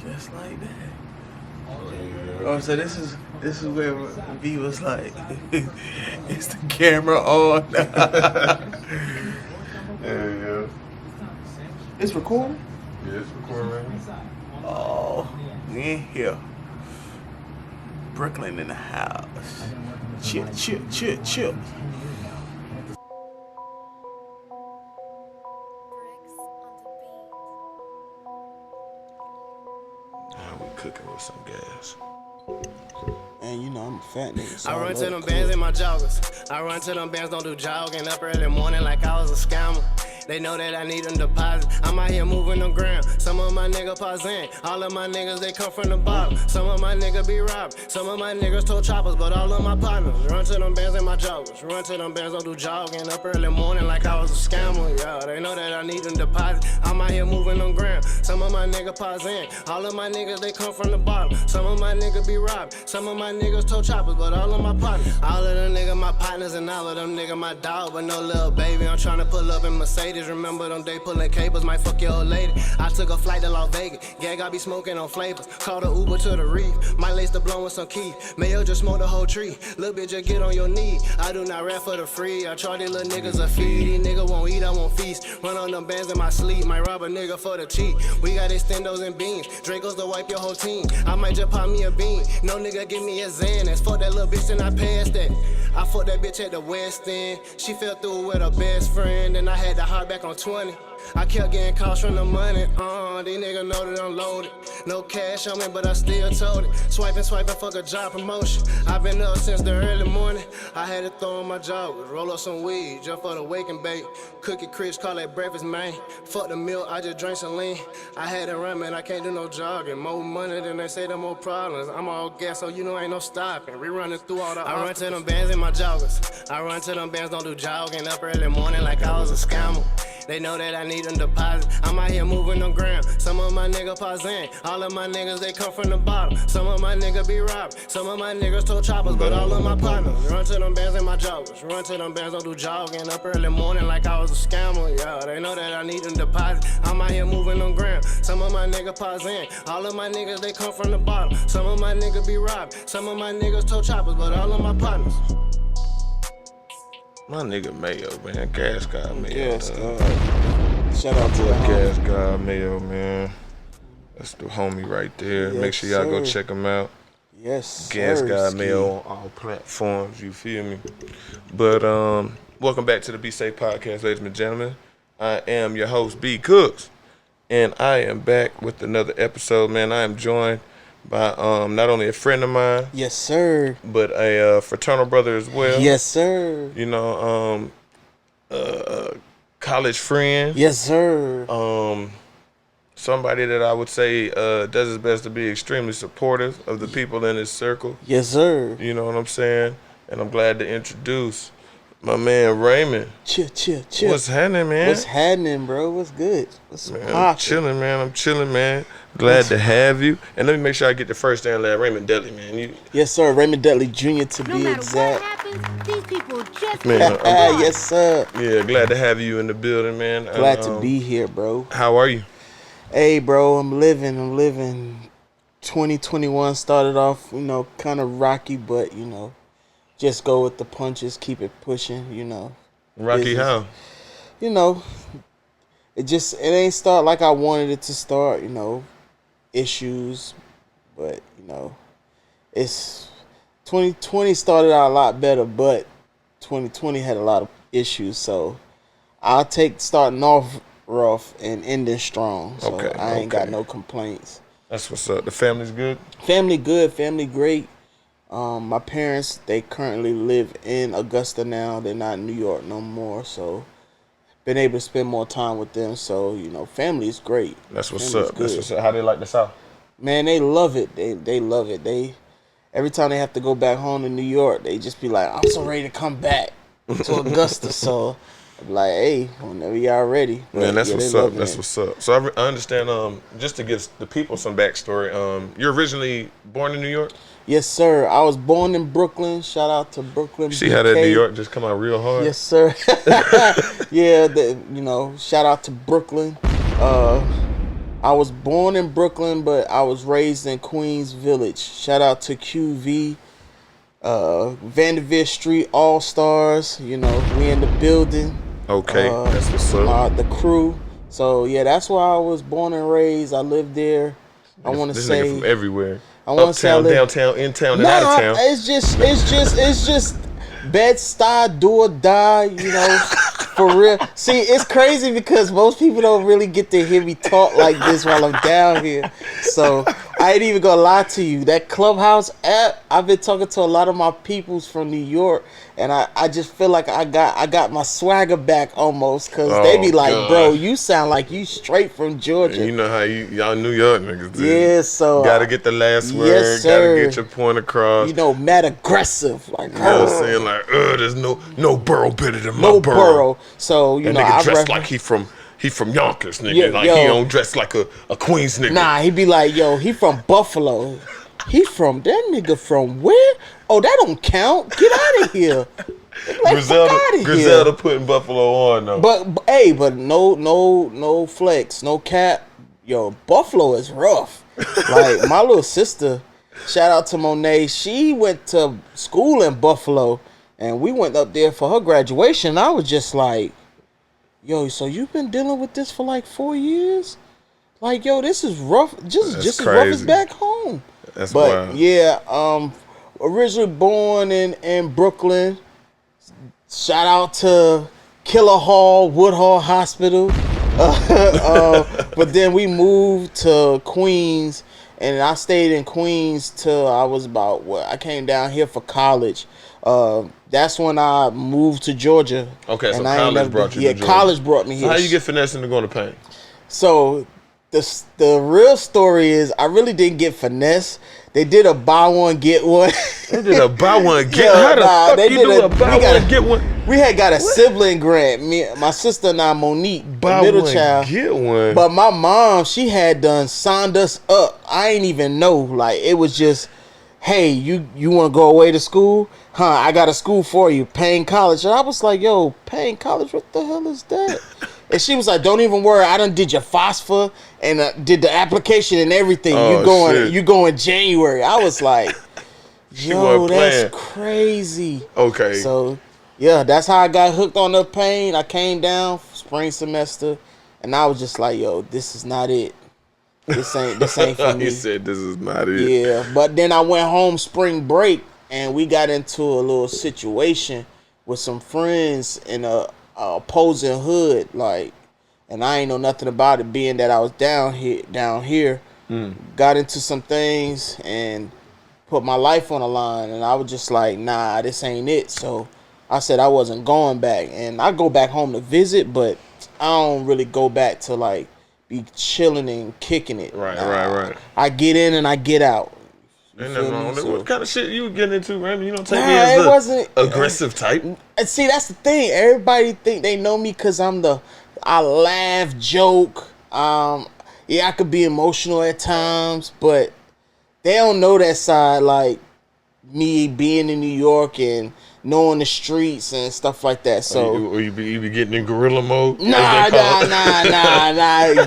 Just like that. Oh, so this is where V was like, is the camera on? Yeah. It's recording? Yeah, it's recording right now. Oh, we in here. Brooklyn in the house. Chill. We cooking with some gas. And you know I'm a fat nigga, so I run to them bands in my joggers. I run to them bands, don't do jogging. Up early morning like I was a scammer. They know that I need them deposits. I'm out here moving the ground. Some of my niggas pausing. All of my niggas, they come from the bottom. Some of my niggas be robbed. Some of my niggas told choppers, but all of my partners run to them bands in my joggers. Run to them bands, don't do jogging. Up early morning like I was a scammer. Yeah, they know that I need them deposits. I'm out here moving the ground. Some of my niggas pausing. All of my niggas, they come from the bottom. Some of my niggas be robbed. Some of my niggas told choppers, but all of my partners. All of them niggas my partners and all of them niggas my dog, but no little baby. I'm trying to pull up in Mercedes. Remember them day pulling cables, might fuck your old lady. I took a flight to Las Vegas. Gag, I be smoking on flavors. Called a Uber to the reef. Might lace the blunt with some key. Mayo just smoke the whole tree. Little bitch, just get on your knee. I do not rap for the free. I charge these little niggas a fee. These niggas won't eat, I won't feast. Run on them bands in my sleep. Might rob a nigga for the cheat. We got extendos and beans. Dracos to wipe your whole team. I might just pop me a bean. No nigga give me a Xanax. Fuck that little bitch and I passed that. I fucked that bitch at the West End. She fell through with her best friend. And I had to hop back on 20. I kept getting calls from the money. These niggas know that I'm loaded. No cash on me, but I still told it. Swiping, fuck a job promotion. I've been up since the early morning. I had to throw in my joggers, roll up some weed, just for the wake and bake. Cookie crisp, call that breakfast, man. Fuck the milk, I just drank some lean. I had to run, man, I can't do no jogging. More money than they say, the more problems. I'm all gas, so you know ain't no stopping. We running through all the I run to them bands in my joggers. I run to them bands, don't do jogging. Up early morning like I was a scammer. They know that I need them deposits. I'm out here moving the ground. Some of my niggas pausing. All of my niggas, they come from the bottom. Some of my niggas be robbed. Some of my niggas told choppers, but all of my partners run to them bands in my joggers. Run to them bands, don't do jogging. Up early morning like I was a scammer. Yeah, they know that I need them deposits. I'm out here moving the ground. Some of my niggas pausing. All of my niggas, they come from the bottom. Some of my niggas be robbed. Some of my niggas told choppers, but all of my partners. My nigga Mayo, man. Gas guy Mayo. Yes, shout out to the Gas guy Mayo, man. That's the homie right there. Yes, Make sure y'all go sir. check him out. Yes, Gas sir, guy ski. Mayo on all platforms, you feel me? But welcome back to the Be Safe Podcast, ladies and gentlemen. I am your host, B Cooks, and I am back with another episode, man. I am joined by not only a friend of mine, Yes, sir. but a fraternal brother as well. Yes, sir. You know, college friend. Yes, sir. Somebody that I would say does his best to be extremely supportive of the people in his circle. Yes, sir. You know what I'm saying? And I'm glad to introduce my man Raymond. Chill. What's happening, man? What's happening, bro? What's good? What's Man, poppin'? I'm chilling, man. Glad to have you. And let me make sure I get the first name, last Raymond Dudley, man. Yes, sir. Raymond Dudley Jr. to No be matter exact. what happens, these people just Man, Yes, sir. yeah, glad to have you in the building, man. Glad to be here, bro. How are you? Hey, bro, I'm living. 2021 started off, kind of rocky, but, just go with the punches, keep it pushing, Rocky Business. how? It ain't start like I wanted it to start, issues, but, it's 2020 started out a lot better, but 2020 had a lot of issues, so I'll take starting off rough and ending strong. So Okay, I ain't got okay. no complaints. That's what's up. The family's good? Family good, family great. My parents, they currently live in Augusta now. They're not in New York no more, so been able to spend more time with them. So, family is great. That's what's Family's up. That's good. what's up. How they like the South? Man, they love it. They love it. Every time they have to go back home to New York, they just be like, I'm so ready to come back to Augusta. So I'm like, hey, whenever y'all ready. But, Man, that's yeah, what's they up. loving That's it. what's up. So I understand, just to give the people some backstory, you're originally born in New York? Yes, sir. I was born in Brooklyn. Shout out to Brooklyn. See how that New York just come out real hard? Yes, sir. Yeah, shout out to Brooklyn. I was born in Brooklyn, but I was raised in Queens Village. Shout out to QV, Vanderbilt Street All Stars. You know, we in the building. Okay, that's what's up. The crew. So yeah, that's where I was born and raised. I lived there. I want to This say nigga from everywhere. I want to say I Uptown, lived, downtown, in town, and out of town. It's just Bed-Stuy, do or die, you know, for real. See, it's crazy because most people don't really get to hear me talk like this while I'm down here. So I ain't even gonna lie to you. That Clubhouse app, I've been talking to a lot of my peoples from New York, and I just feel like I got my swagger back almost, because they be like, God. bro, you sound like you straight from Georgia. And you know how y'all New York niggas do. Yeah, so gotta get the last word. yes, sir. Gotta get your point across. You know, mad aggressive, like You know what I'm saying? Like, there's no borough better than my no borough. borough. So you That know, nigga I dressed like he from Yonkers, nigga. Yeah, like yo. he don't dress like a Queens nigga. Nah, he be like, yo, he from Buffalo. He from that nigga from where? Oh, that don't count. Get out of here. Like, Griselda putting Buffalo on though. But no flex, no cap. Yo, Buffalo is rough. Like my little sister, shout out to Monet. She went to school in Buffalo, and we went up there for her graduation. I was just like, yo, so you've been dealing with this for like 4 years? Like, yo, this is rough. Just as rough as back home. That's But wild. yeah, originally born in Brooklyn. Shout out to Killer Hall, Woodhall Hospital. But then we moved to Queens, and I stayed in Queens till I was about I came down here for college. That's when I moved to Georgia. Okay, so and I college brought you to Georgia. Yeah, college brought me here. So how you get finessed into going to Pain? So the real story is I really didn't get finesse. They did a buy one get one. They did a buy one get Yeah, How the fuck they you did do a buy one get one? We had got a sibling grant. My sister and I, Monique, Buy the middle one child. get one. But my mom, she had done signed us up. I ain't even know. Like, it was just, hey, you want to go away to school? Huh, I got a school for you, Payne College. And I was like, yo, Payne College, what the hell is that? And she was like, don't even worry, I done did your FOSFA and did the application and everything. Oh, You going January. I was like, yo, that's crazy. Okay. So, yeah, that's how I got hooked on the Payne. I came down spring semester, and I was just like, yo, this is not it. This ain't for me. He said this is not it. Yeah, but then I went home spring break, and we got into a little situation with some friends in a opposing hood, like, and I ain't know nothing about it, being that I was down here. Got into some things and put my life on the line, and I was just like, nah, this ain't it. So I said I wasn't going back, and I go back home to visit, but I don't really go back to like be chilling and kicking it. Right. I get in and I get out. Ain't nothing wrong with it. So- What kind of shit you getting into, Raymond? You don't take Nah, me as it the wasn't- aggressive type. And see, that's the thing. Everybody think they know me because I laugh, joke. Yeah, I could be emotional at times, but they don't know that side, like me being in New York and knowing the streets and stuff like that. So Or you be getting in gorilla mode. nah. as they call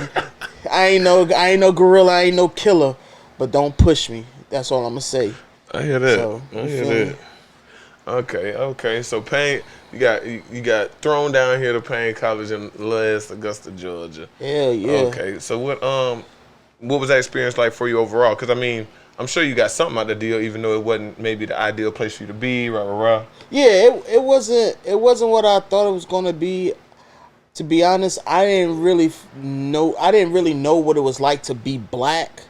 it. I ain't no gorilla. I ain't no killer. But don't push me. That's all I'm gonna say. I hear that. So, I you hear feel me? that. Okay. So Payne, you got thrown down here to Payne College in Last Augusta, Georgia. Hell yeah. Okay. So what was that experience like for you overall? Because I mean, I'm sure you got something out of the deal, even though it wasn't maybe the ideal place for you to be. Rah. Yeah, it wasn't what I thought it was gonna be. To be honest, I didn't really know what it was like to be black.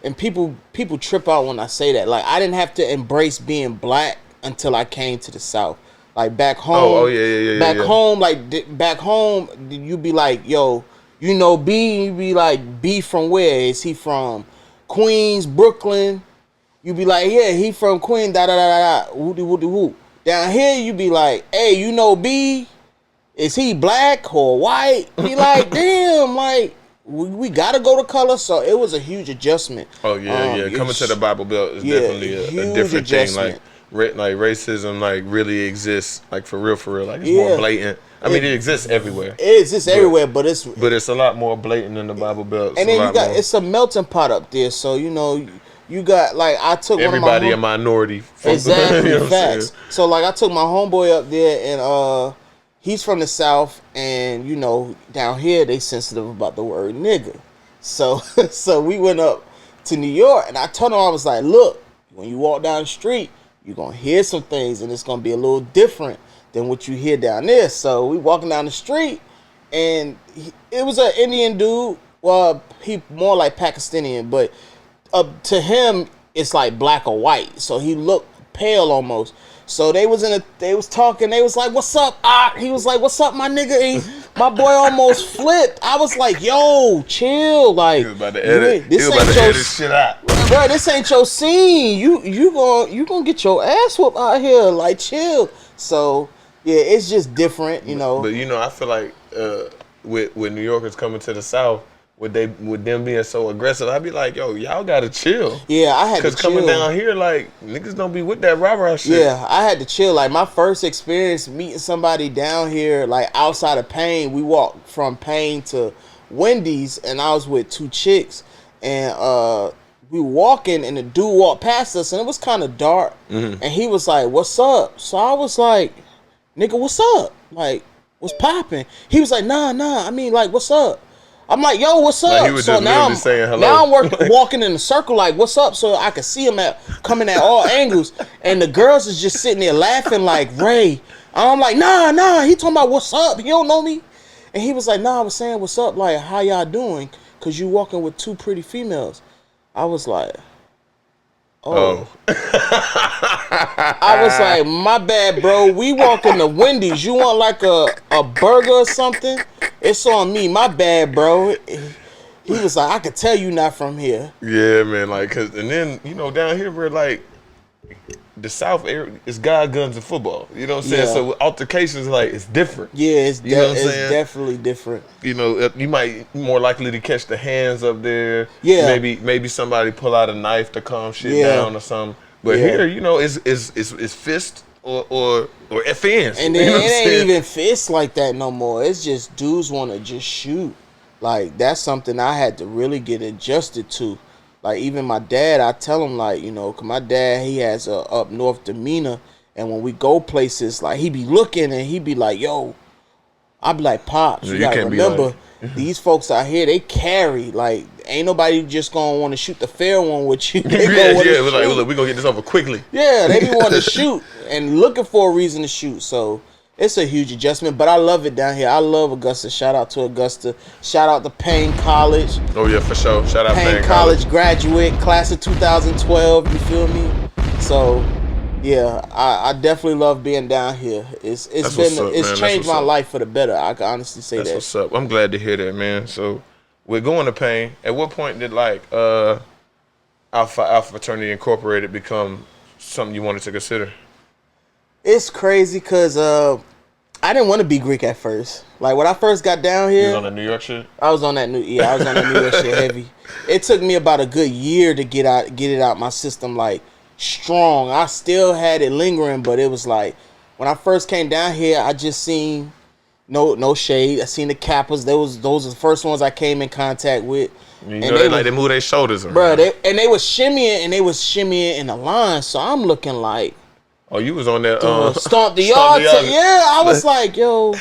And people trip out when I say that. Like, I didn't have to embrace being black until I came to the South. Like, back home. Back home, you be like, yo, you know B? You be like, B from where? Is he from Queens, Brooklyn? You be like, yeah, he from Queens, da-da-da-da-da, woody-woody-woo. Down here, you be like, hey, you know B? Is he black or white? Be like, damn, like, we gotta go to color. So it was a huge adjustment. Oh yeah. Coming to the Bible Belt is definitely a different thing. Like like racism like really exists, like for real, like it's more blatant. I mean, it exists everywhere. It exists everywhere, but it's a lot more blatant in the Bible Belt. And then it's a melting pot up there, so you got like I took everybody a minority. Exactly, you know facts. So like I took my homeboy up there, and he's from the South, and down here they sensitive about the word nigga. So we went up to New York, and I told him, I was like, look, when you walk down the street, you're gonna hear some things, and it's gonna be a little different than what you hear down there. So we walking down the street, and it was an Indian dude. Well, he more like Pakistani, but to him it's like black or white. So he looked pale almost. So they was talking. They was like, "What's up?" He was like, "What's up, my nigga?" And my boy almost flipped. I was like, "Yo, chill!" Like, he was about to edit. This shit out. Bro, this ain't your scene. You gonna get your ass whooped out here. Like, chill. So yeah, it's just different, But I feel like with New Yorkers coming to the South, with them being so aggressive, I'd be like, yo, y'all gotta chill. Yeah, I had to chill. Because coming down here, like, niggas don't be with that rah-rah shit. Yeah, I had to chill. Like, my first experience meeting somebody down here, like, outside of Payne, we walked from Payne to Wendy's, and I was with two chicks, and we were walking, and the dude walked past us, and it was kind of dark, and he was like, "What's up?" So I was like, "Nigga, what's up? Like, what's popping?" He was like, nah, I mean, like, what's up? I'm like, yo, what's up? Like, he was so just saying hello. Now I'm walking in a circle like, what's up? So I could see him coming at all angles. And the girls is just sitting there laughing like, Ray. I'm like, nah. He talking about what's up? He don't know me. And he was like, nah, I was saying what's up? Like, how y'all doing? Because you walking with two pretty females. I was like, oh. I was like, my bad, bro. We walking to Wendy's. You want like a burger or something? It's on me. My bad, bro. He was like, I could tell you not from here. Yeah, man. Like, and then, down here, we're like, the South area is God, guns, and football. You know what I'm saying? Yeah. So altercations, like, it's different. Yeah, it's definitely different. You might more likely to catch the hands up there. Yeah. Maybe somebody pull out a knife to calm shit down or something. But here, it's fist or FNs. And then it ain't even fists like that no more. It's just dudes want to just shoot. Like, that's something I had to really get adjusted to. Like, even my dad, I tell him, like, 'cause my dad, he has a up north demeanor. And when we go places, like, he be looking and he be like, yo, I be like, Pops, you gotta remember, these folks out here, they carry. Like, ain't nobody just gonna want to shoot the fair one with you. They we're like, look, we gonna get this over quickly. Yeah, they be wanting to shoot and looking for a reason to shoot. So it's a huge adjustment, but I love it down here. I love Augusta. Shout out to Augusta. Shout out to Payne College. Oh yeah, for sure. Shout out Payne College graduate, class of 2012. You feel me? So yeah, I definitely love being down here. It's changed my life for the better. I can honestly say that. That's what's up. I'm glad to hear that, man. So we're going to Payne. At what point did Alpha Fraternity Incorporated become something you wanted to consider? It's crazy because I didn't want to be Greek at first. Like, when I first got down here, you was on the New York shit? I was on that New York shit heavy. It took me about a good year to get it out my system, like, strong. I still had it lingering, but it was like, when I first came down here, I just seen no shade. I seen the Kappas. Those are the first ones I came in contact with. They move their shoulders around. Bro, they was shimmying in the line. So I'm looking like, oh, you was on that stomp the yard. Yeah, I was like, yo,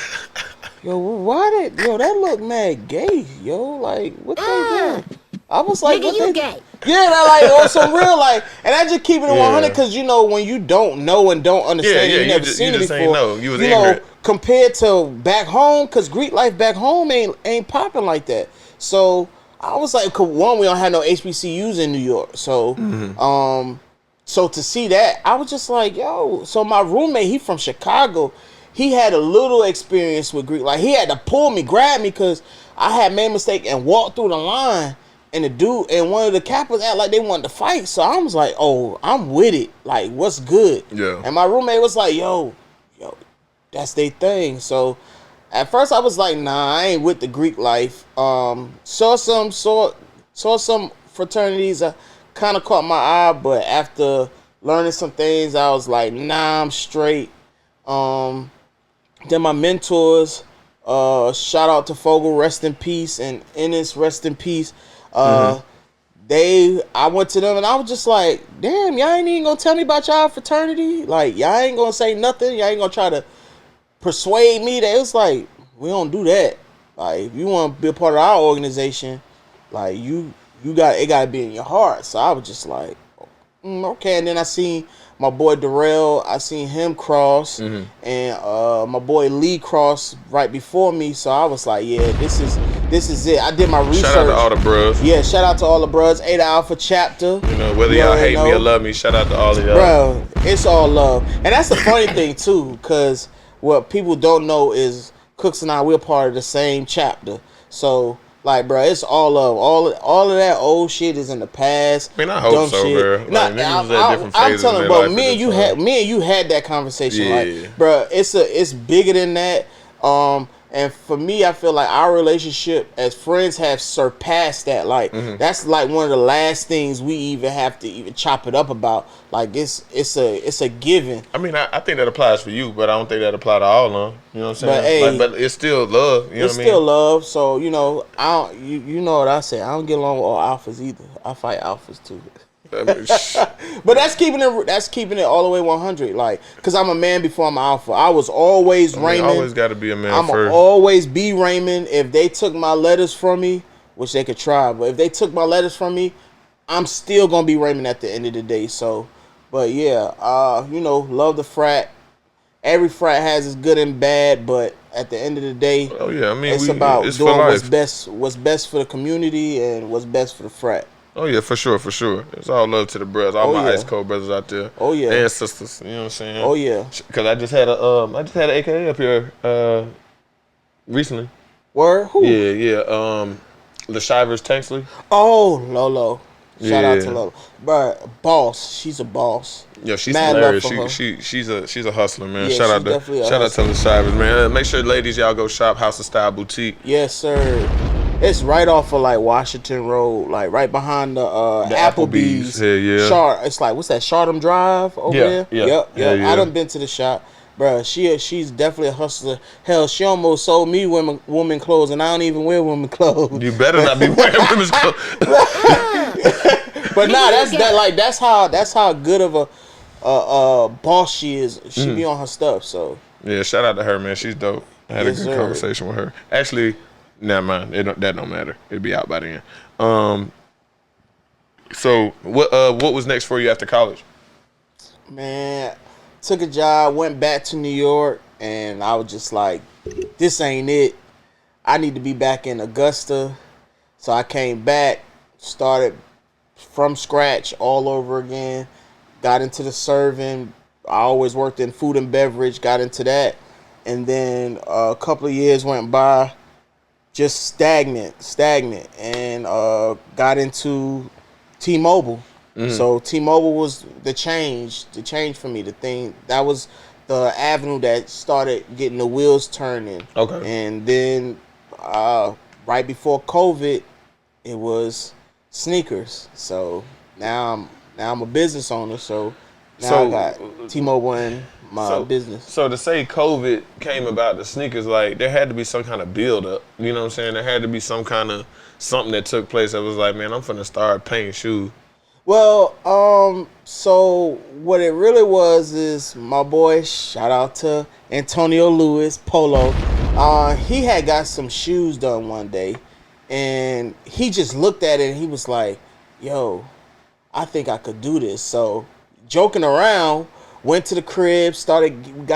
that look mad gay, yo. Like, what they doing? I was like, nigga, you gay. Yeah, that like on some real like, and I just keep it 100 because when you don't know and don't understand, you never seen it before. You was ignorant. Compared to back home, because Greek life back home ain't popping like that. So I was like, one, we don't have no HBCUs in New York, so so to see that, I was just like, yo. So my roommate, he from Chicago, he had a little experience with Greek. Like, he had to pull me, grab me, because I had made a mistake and walked through the line. And the dude and one of the Kappas act like they wanted to fight. So I was like, oh, I'm with it. Like, what's good? Yeah. And my roommate was like, yo, that's their thing. So at first I was like, nah, I ain't with the Greek life. Saw some fraternities kind of caught my eye, but after learning some things. I was like, nah, I'm straight. Then my mentors, shout out to Fogel, rest in peace, and Ennis, rest in peace. I went to them and I was just like, damn, y'all ain't even gonna tell me about y'all fraternity. Like, y'all ain't gonna say nothing. Y'all ain't gonna try to persuade me. That it's like, we don't do that. Like, if you want to be a part of our organization, like you got it. Got to be in your heart. So I was just like, okay. And then I seen my boy Darrell. I seen him cross, and my boy Lee cross right before me. So I was like, yeah, this is it. I did my research. Shout out to all the bros. Yeah, shout out to all the bros. 8 Alpha chapter. You know, whether y'all hate me or love me, shout out to all of y'all. Bro, it's all love. And that's the funny thing too, because what people don't know is Cooks and I, we're part of the same chapter. So, like, bro, it's all love. All of that old shit is in the past. I mean, I hope so, bro. Like, I'm telling you, bro, me and you had that conversation. Yeah. Like, bro, it's bigger than that. And for me, I feel like our relationship as friends have surpassed that. Like, that's like one of the last things we even have to even chop it up about. Like, it's a given. I mean, I think that applies for you, but I don't think that applies to all of them. You know what I'm saying? But, hey, but it's still love. You know what I mean? It's still love. So, you know, you know what I say. I don't get along with all alphas either. I fight alphas too. I mean, but that's keeping it all the way 100. Like, cause I'm a man before I'm an alpha. I was always Raymond. Always got to be a man I'm first. always be Raymond. If they took my letters from me, which they could try, but if they took my letters from me, I'm still gonna be Raymond at the end of the day. So, but yeah, you know, love the frat. Every frat has its good and bad, but at the end of the day, oh yeah, I mean, it's about it's doing for what's best for the community and what's best for the frat. Oh yeah, for sure. It's all love to the brothers, all my yeah. ice cold brothers out there. Oh yeah, and sisters. You know what I'm saying? Oh yeah. Because I just had an AKA up here recently. Word? Who? Yeah. LaShivers Tanksley. Oh, Lolo. Shout out Yeah. to Lolo. But boss, she's a boss. Yeah, she's Mad hilarious. love for She's a hustler, man. Yeah, shout out she's definitely a to LaShivers, man. Make sure ladies y'all go shop House of Style Boutique. Yes, sir. It's right off of like Washington Road, like right behind the Applebee's. Yeah. It's like, what's that? Shardham Drive over there. Yep. I done been to the shop, bro. She's definitely a hustler. Hell, she almost sold me women clothes, and I don't even wear women clothes. You better not be wearing women's clothes. But nah, that's how good of a boss she is. She be on her stuff. So yeah, shout out to her, man. She's dope. I had a good conversation with her. Actually. Never mind. That don't matter. It'll be out by then. So what was next for you after college? Man, took a job, went back to New York, and I was just like, this ain't it. I need to be back in Augusta. So I came back, started from scratch all over again, got into the serving. I always worked in food and beverage, got into that. And then a couple of years went by, just stagnant, and got into T-Mobile. So T-Mobile was the change for me. The thing that was the avenue that started getting the wheels turning. Okay. And then right before COVID, it was sneakers. So now I'm a business owner. So now I got T-Mobile and my business. So to say COVID came about the sneakers, like there had to be some kind of build up. You know what I'm saying? There had to be some kind of something that took place that was like, man, I'm finna start painting shoes. Well, so what it really was is my boy, shout out to Antonio Lewis, Polo. He had got some shoes done one day, and he just looked at it and he was like, yo, I think I could do this. So joking around, went to the crib, got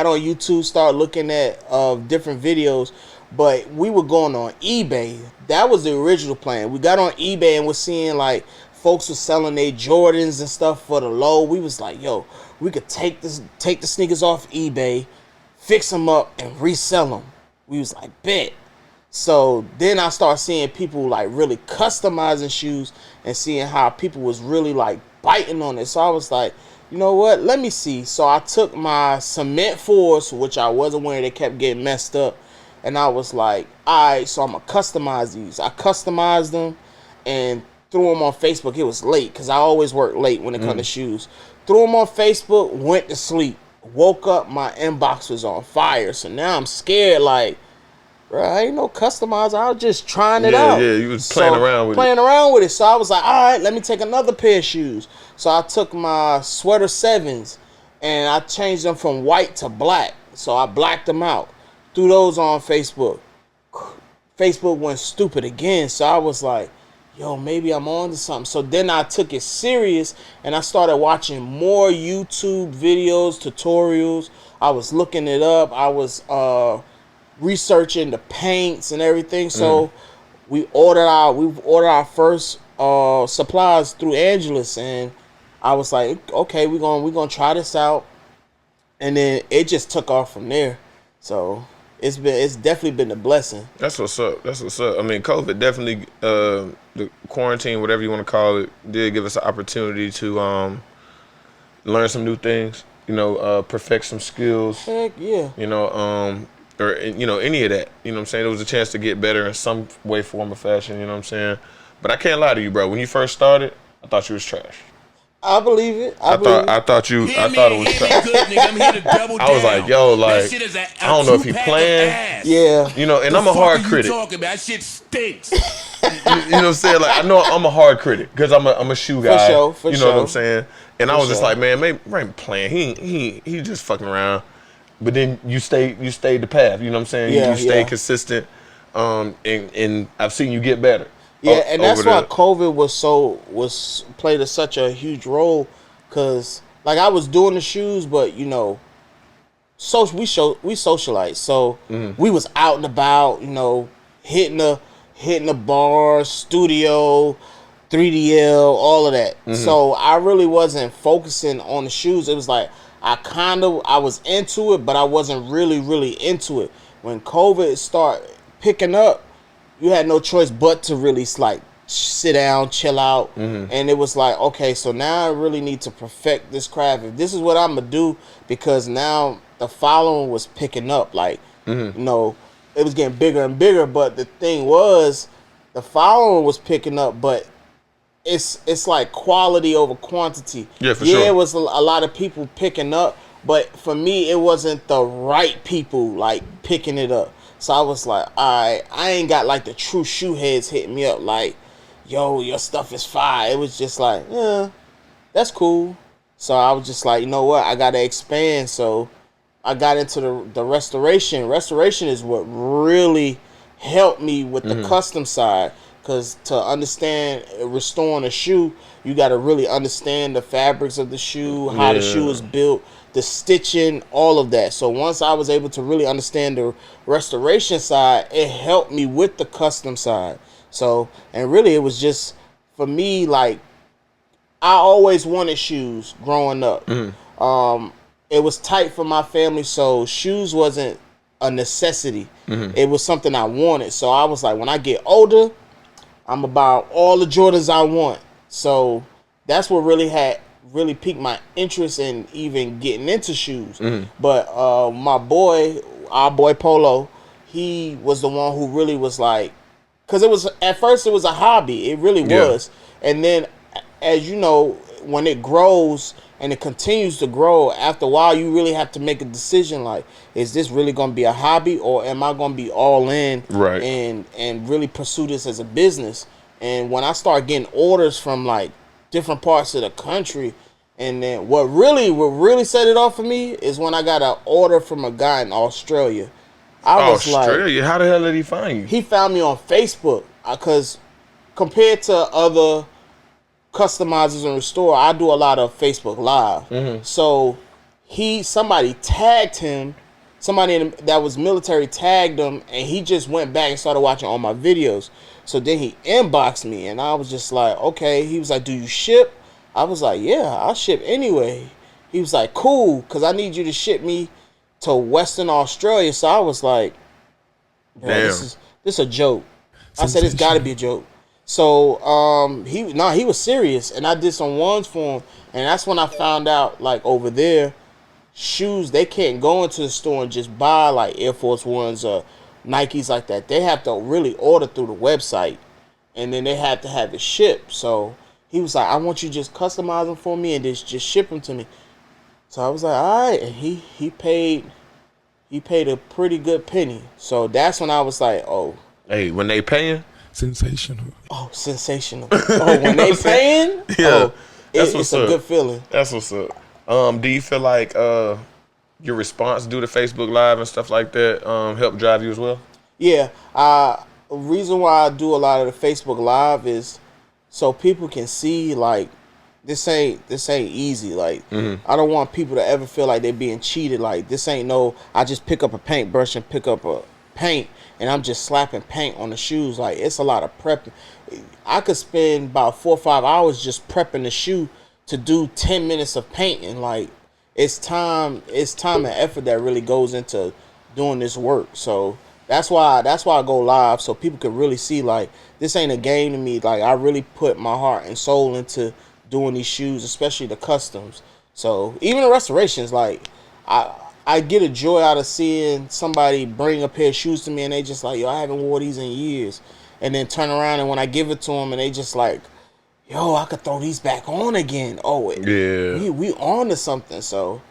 on YouTube, started looking at different videos, but we were going on eBay. That was the original plan. We got on eBay and we're seeing like folks were selling their Jordans and stuff for the low. We was like, yo, we could take the sneakers off eBay, fix them up, and resell them. We was like, bet. So then I started seeing people like really customizing shoes and seeing how people was really like biting on it. So I was like, you know what? Let me see. So I took my cement fours, which I wasn't wearing. They kept getting messed up. And I was like, all right, so I'm going to customize these. I customized them. And threw them on Facebook. It was late because I always work late when it comes to shoes. Threw them on Facebook, went to sleep. Woke up, my inbox was on fire. So now I'm scared, like, bro, I ain't no customizer. I was just trying it out. Yeah, you was playing around with it. So I was like, all right, let me take another pair of shoes. So I took my sweater 7s and I changed them from white to black. So I blacked them out. Threw those on Facebook. Facebook went stupid again. So I was like, yo, maybe I'm on to something. So then I took it serious and I started watching more YouTube videos, tutorials. I was looking it up. I was researching the paints and everything. So we've ordered our first supplies through Angelus, and I was like, okay, we're gonna try this out. And then it just took off from there. So it's definitely been a blessing. That's what's up. I mean, COVID definitely, the quarantine, whatever you want to call it, did give us an opportunity to learn some new things. Perfect some skills. Heck yeah. Or any of that. You know what I'm saying? There was a chance to get better in some way, form, or fashion. You know what I'm saying? But I can't lie to you, bro. When you first started, I thought you was trash. I believe it. I thought it was trash. I was like, yo, like, I don't know if he playing. Yeah. And I'm a hard critic. That shit stinks. You know what I'm saying? Like, I know I'm a hard critic because I'm a shoe guy. For you know what I'm saying? And I was just like, man, maybe Raymond playing. He just fucking around. But then you stayed the path. You know what I'm saying? Yeah, you stayed consistent. And I've seen you get better. Yeah, and that's why COVID played such a huge role, because like I was doing the shoes, but we socialized, so we was out and about, hitting the bar, studio, 3DL, all of that. So I really wasn't focusing on the shoes. It was like I was into it, but I wasn't really into it. When COVID started picking up, you had no choice but to really like sit down, chill out. And it was like, okay, so now I really need to perfect this craft. If this is what I'm gonna do, because now the following was picking up. Like, it was getting bigger and bigger. But the thing was, the following was picking up, but it's like quality over quantity. Yeah, for sure. It was a lot of people picking up, but for me, it wasn't the right people like picking it up. So I was like, all right, I ain't got like the true shoe heads hitting me up like, yo, your stuff is fire. It was just like, yeah, that's cool. So I was just like, you know what, I got to expand. So I got into the restoration. Restoration is what really helped me with the custom side, because to understand restoring a shoe, you got to really understand the fabrics of the shoe, how the shoe is built, the stitching, all of that. So once I was able to really understand the restoration side, it helped me with the custom side. So, and really it was just, for me, like, I always wanted shoes growing up. It was tight for my family, so shoes wasn't a necessity. It was something I wanted. So I was like, when I get older, I'm about all the Jordans I want. So that's what really piqued my interest in even getting into shoes. But our boy Polo, he was the one who really was like, because at first it was a hobby, it really was. And then, as you know, when it grows and it continues to grow, after a while you really have to make a decision, like, is this really going to be a hobby, or am I going to be all in and really pursue this as a business? And when I start getting orders from like different parts of the country, and then what really set it off for me is when I got an order from a guy in Australia. Australia? How the hell did he find you? He found me on Facebook, because compared to other customizers and restore, I do a lot of Facebook Live. So somebody tagged him, somebody that was military tagged him, and he just went back and started watching all my videos. So then he inboxed me, and I was just like, okay. He was like, do you ship? I was like, yeah, I'll ship anyway. He was like, cool, because I need you to ship me to Western Australia. So I was like, this is a joke. I said, it's got to be a joke. So he was serious, and I did some ones for him, and that's when I found out, like, over there, shoes, they can't go into the store and just buy like Air Force Ones or Nikes like that. They have to really order through the website. and then they had to have it shipped. So he was like, I want you to just customize them for me and just ship them to me. So I was like, all right. And he paid a pretty good penny. So that's when I was like, oh. Hey, when they paying? Sensational. Oh, sensational. Oh, when they paying? Yeah. Oh, It's a good feeling. That's what's up. Do you feel like your response due to Facebook Live and stuff like that help drive you as well? Yeah. The reason why I do a lot of the Facebook Live is so people can see, like, this ain't easy. Like, I don't want people to ever feel like they're being cheated. Like, this ain't I just pick up a paintbrush and pick up a paint and I'm just slapping paint on the shoes. Like, it's a lot of prepping. I could spend about 4 or 5 hours just prepping the shoe to do 10 minutes of painting. Like, it's time and effort that really goes into doing this work. So that's why I go live, so people can really see, like, this ain't a game to me. Like, I really put my heart and soul into doing these shoes, especially the customs. So even the restorations, like, I get a joy out of seeing somebody bring a pair of shoes to me and they just like, yo, I haven't wore these in years. And then turn around and when I give it to them and they just like, yo, I could throw these back on again. Oh, yeah, we on to something. So,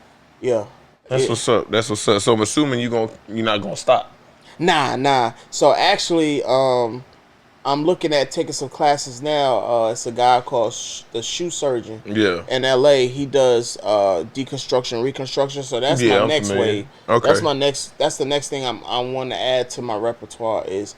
yeah. That's what's up. That's what's up. So I'm assuming you're not gonna stop. Nah. So actually, I'm looking at taking some classes now. It's a guy called the Shoe Surgeon. Yeah. In LA, he does deconstruction, reconstruction. So that's my next wave. Okay. That's the next thing I want to add to my repertoire is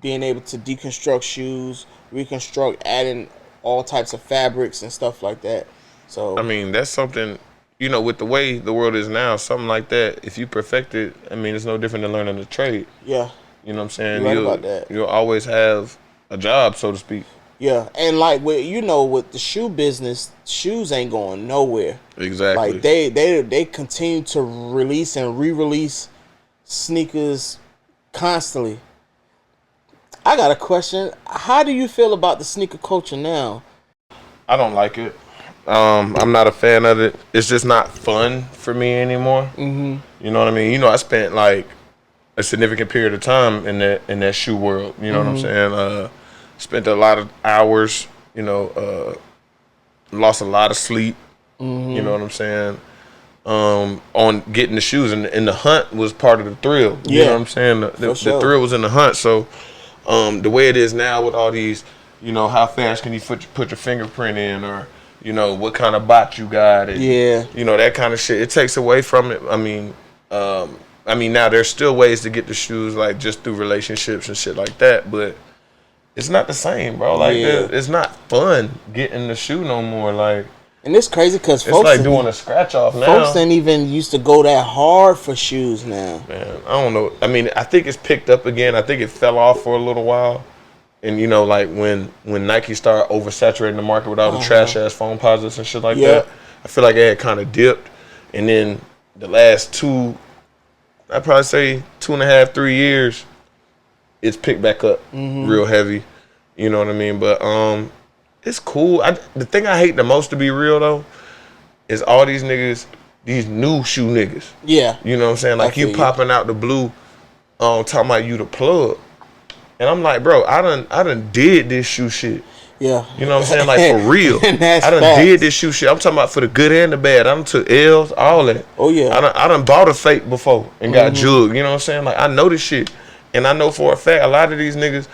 being able to deconstruct shoes, reconstruct, adding all types of fabrics and stuff like that. So I mean, that's something, with the way the world is now, something like that, if you perfect it, I mean, it's no different than learning a trade. Yeah. You know what I'm saying? You're right about that. You'll always have a job, so to speak. Yeah, and like with the shoe business, shoes ain't going nowhere. Exactly. Like they continue to release and re-release sneakers constantly. I got a question. How do you feel about the sneaker culture now? I don't like it. I'm not a fan of it. It's just not fun for me anymore. Mm-hmm. You know what I mean? I spent like a significant period of time in that shoe world. You know what I'm saying? Spent a lot of hours. Lost a lot of sleep. You know what I'm saying? On getting the shoes, and the hunt was part of the thrill. You know what I'm saying? The thrill was in the hunt. So the way it is now with all these, how fast can you put your fingerprint in, or what kind of bot you got, and that kind of shit. It takes away from it. I mean, now there's still ways to get the shoes, like just through relationships and shit like that, but it's not the same, bro. Like, it's not fun getting the shoe no more. Like, and it's crazy because folks, it's like doing a scratch off now. Folks ain't even used to go that hard for shoes now. Man, I don't know. I mean, I think it's picked up again. I think it fell off for a little while. And like when Nike started oversaturating the market with all the trash ass foam posits and shit like that, I feel like it had kind of dipped. And then the last I'd probably say 2.5, 3 years, it's picked back up real heavy. You know what I mean? But it's cool. The thing I hate the most, to be real though, is all these niggas, these new shoe niggas. Yeah. You know what I'm saying? Like, you popping out the blue, talking about you the plug. And I'm like, bro, I done did this shoe shit. Yeah. You know what I'm saying? Like, for real. I done did this shoe shit. I'm talking about for the good and the bad. I done took L's, all that. Oh, yeah. I done bought a fake before and got jugged. You know what I'm saying? Like, I know this shit. And I know for a fact, a lot of these niggas,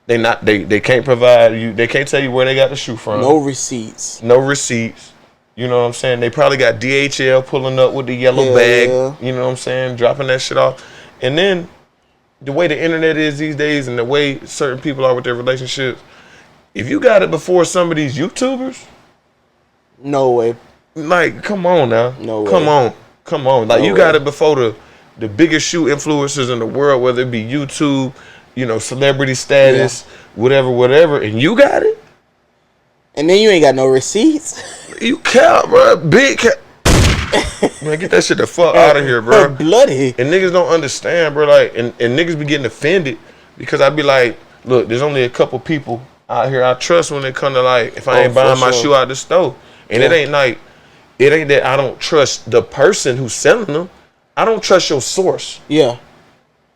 they can't provide you, they can't tell you where they got the shoe from. No receipts. You know what I'm saying? They probably got DHL pulling up with the yellow bag. Yeah. You know what I'm saying? Dropping that shit off. And then, the way the internet is these days and the way certain people are with their relationships, if you got it before some of these YouTubers, no way. Like, come on now. No way. Come on. Like, no, you got it before the biggest shoe influencers in the world, whether it be YouTube, celebrity status, whatever, and you got it. And then you ain't got no receipts. You count, bro. Big count. Man, get that shit the fuck out of here, bro. Bloody. And niggas don't understand, bro. Like, and niggas be getting offended because I be like, look, there's only a couple people out here I trust when it come to, like, if I ain't buying my shoe out the store. And it ain't that I don't trust the person who's selling them. I don't trust your source. Yeah.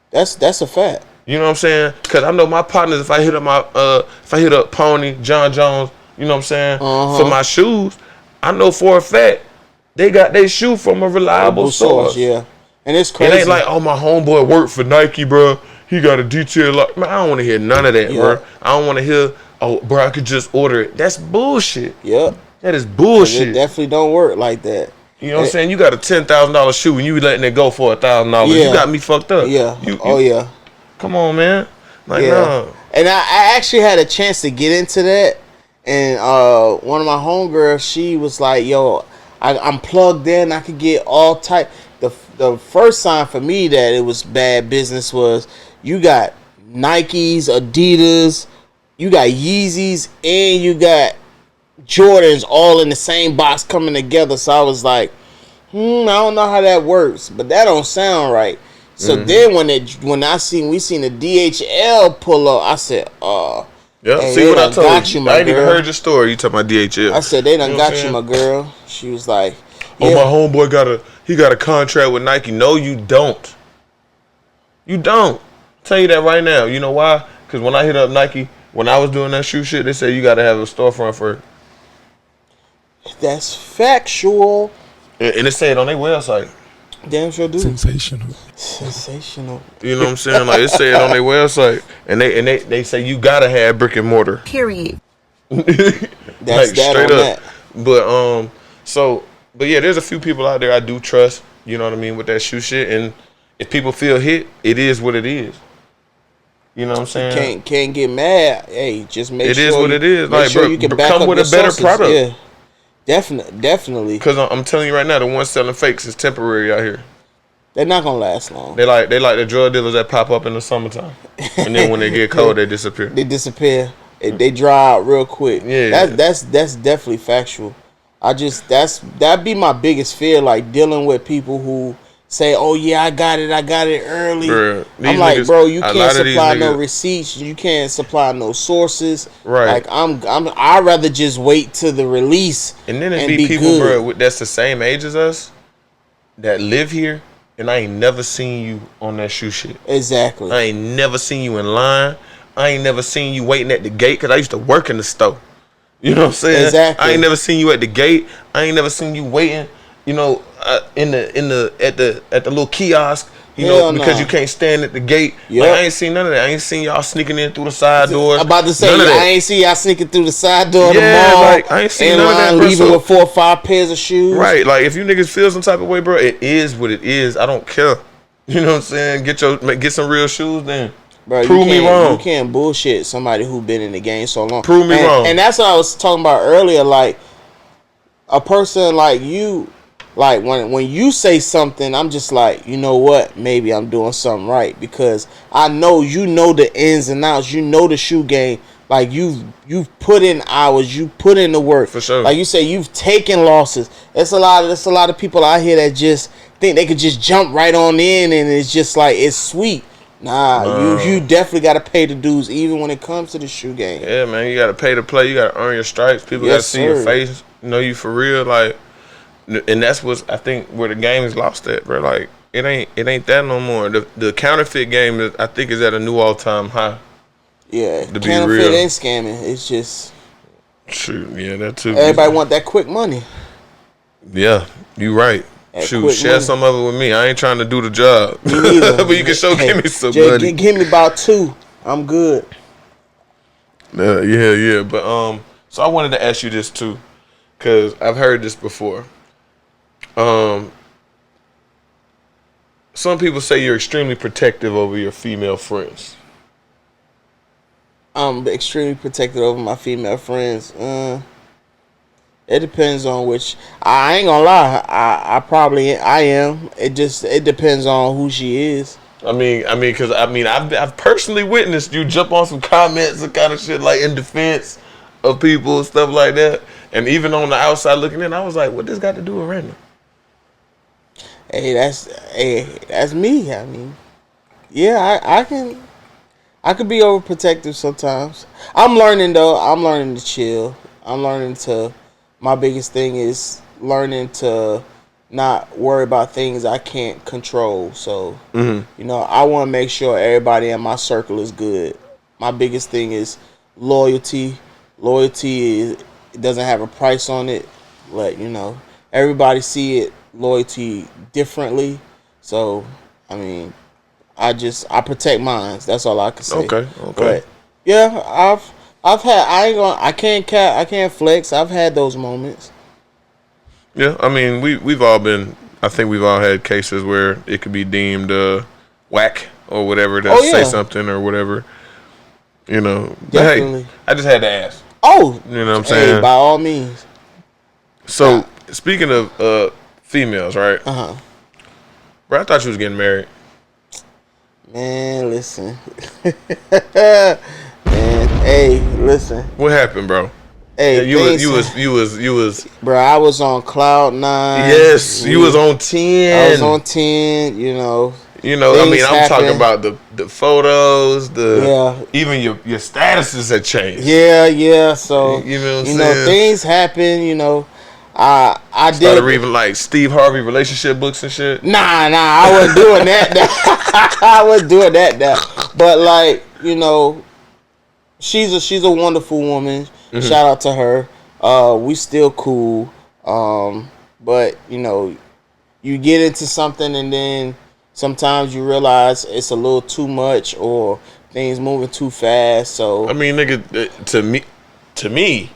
That's a fact. You know what I'm saying? Because I know my partners, if I hit up Pony, John Jones, you know what I'm saying, for my shoes, I know for a fact they got their shoe from a reliable source. Yeah. And it's crazy. It ain't like, oh, my homeboy worked for Nike, bro. He got a detail. Like, man, I don't want to hear none of that, bro. I don't want to hear, oh, bro, I could just order it. That's bullshit. Yep. That is bullshit. It definitely don't work like that. You know what I'm saying? You got a $10,000 shoe and you letting it go for $1,000. Yeah. You got me fucked up. Yeah. Yeah. Come on, man. Like, no. And I actually had a chance to get into that. And one of my homegirls, she was like, yo, I'm plugged in. I could get all type. The first sign for me that it was bad business was you got Nikes, Adidas, you got Yeezys, and you got Jordans all in the same box coming together. So I was like, I don't know how that works, but that don't sound right. So then when we seen the DHL pull up, I said, yeah, hey, see what I told you, I ain't even heard your story. You talking about DHL. I said, they done got you, my girl. She was like, oh, my homeboy got a contract with Nike. No, you don't. You don't. Tell you that right now. You know why? Because when I hit up Nike, when I was doing that shoe shit, they said you got to have a storefront for it. That's factual. And it said on their website. Damn sure do. Sensational. You know what I'm saying? Like, it said on their website. And they say you got to have brick and mortar. Period. That's like, that straight on up. that. But yeah, there's a few people out there I do trust, you know what I mean, with that shoe shit. And if people feel hit, it is what it is. You know what I'm saying? Can't get mad. Hey, just make sure. It is what it is. Make Like, sure bro, you can back come up with your a better sources. product. Yeah, definitely. Because I'm telling you right now, the ones selling fakes is temporary out here. They're not gonna last long. They like the drug dealers that pop up in the summertime, and then when they get cold, they disappear. They dry out real quick. Yeah, that's definitely factual. That'd be my biggest fear, like dealing with people who say, "Oh yeah, I got it early." Bruh, I'm like, niggas, bro, you can't supply no niggas, receipts, you can't supply no sources. Right. Like I'd rather just wait till the release. And then it be people, bro, that's the same age as us that live here, and I ain't never seen you on that shoe shit. Exactly. I ain't never seen you in line. I ain't never seen you waiting at the gate because I used to work in the store. You know what I'm saying? Exactly. I ain't never seen you at the gate. I ain't never seen you waiting. You know, at the little kiosk. You know, because you can't stand at the gate. Yep. Like, I ain't seen none of that. I ain't seen y'all sneaking in through the side doors. I'm about to say, I ain't see y'all sneaking through the side door of the Yeah, mall. like, I ain't seen none of that, bro. Leaving with 4 or 5 pairs of shoes. Right, like if you niggas feel some type of way, bro, it is what it is. I don't care. You know what I'm saying? Get some real shoes then. Bro, prove me wrong. You can't bullshit somebody who been in the game so long. Prove me wrong. And that's what I was talking about earlier. Like a person like you, like when you say something, I'm just like, you know what? Maybe I'm doing something right because I know you know the ins and outs. You know the shoe game. Like you've put in hours. You put in the work. For sure. Like you say, you've taken losses. There's a lot of people out here that just think they could just jump right on in and it's just like it's sweet. Nah, you definitely got to pay the dues even when it comes to the shoe game. Yeah, man, you got to pay to play. You got to earn your stripes. People got to see your face, know you for real. Like, and that's what I think where the game is lost at, bro. Like, it ain't that no more. The counterfeit game is, I think, is at a new all-time high. Yeah, to counterfeit be real. and scamming. It's just shoot, yeah, that too. Everybody want that quick money. Yeah, you right. Shoot, share money. some of it with me. I ain't trying to do the job. Me neither. But you can give me some Jay, money. Give me about 2. I'm good. Yeah. But so I wanted to ask you this too, because I've heard this before. Some people say you're extremely protective over your female friends. I'm extremely protective over my female friends. It depends on which. I ain't gonna lie. I am. It depends on who she is. Because I've personally witnessed you jump on some comments and kind of shit like in defense of people and stuff like that. And even on the outside looking in, I was like, what this got to do with Raymond? Hey, that's me. I mean, yeah, I could be overprotective sometimes. I'm learning though. I'm learning to chill. My biggest thing is learning to not worry about things I can't control. So, Mm-hmm. you know, I want to make sure everybody in my circle is good. My biggest thing is loyalty. Loyalty it doesn't have a price on it. Like, you know, everybody see it loyalty differently. So, I mean, I protect mine. That's all I can say. Okay. But yeah, I've had I can't flex. I've had those moments. Yeah, I mean, we've all been. I think we've all had cases where it could be deemed whack or whatever to say something or whatever. You know, but Definitely. hey, I just had to ask. Oh, You know what I'm saying? Hey, by all means. So speaking of females, right? Bro, I thought you was getting married. Man, listen. Man, hey, listen. What happened, bro? Hey, you was. Bro, I was on cloud 9. Yes, you was on 10. I was on 10. You know. You know, I mean, I'm happen. talking about the photos, even your statuses had changed. Yeah. So you know what I'm saying? Things happen. You know, I started reading like Steve Harvey relationship books and shit. Nah, I wasn't doing that. I wasn't doing that. But like, you know, she's a wonderful woman. Mm-hmm. Shout out to her. We still cool. But you know, you get into something and then sometimes you realize it's a little too much or things moving too fast. So I mean, nigga, to me,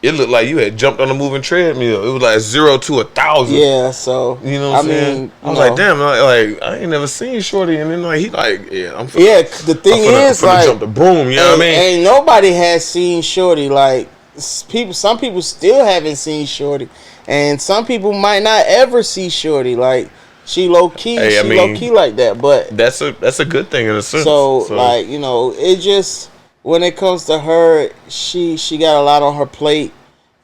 it looked like you had jumped on a moving treadmill. It was like 0 to 1,000. Yeah, so you know what I'm saying? I was like, damn, like I ain't never seen Shorty, and then like he like, the thing is, like, jump the broom. You know what I mean? Ain't nobody has seen Shorty. Like some people still haven't seen Shorty, and some people might not ever see Shorty. Like she low key, low key like that. But that's a good thing in a sense. So like, you know, it just. When it comes to her, she got a lot on her plate.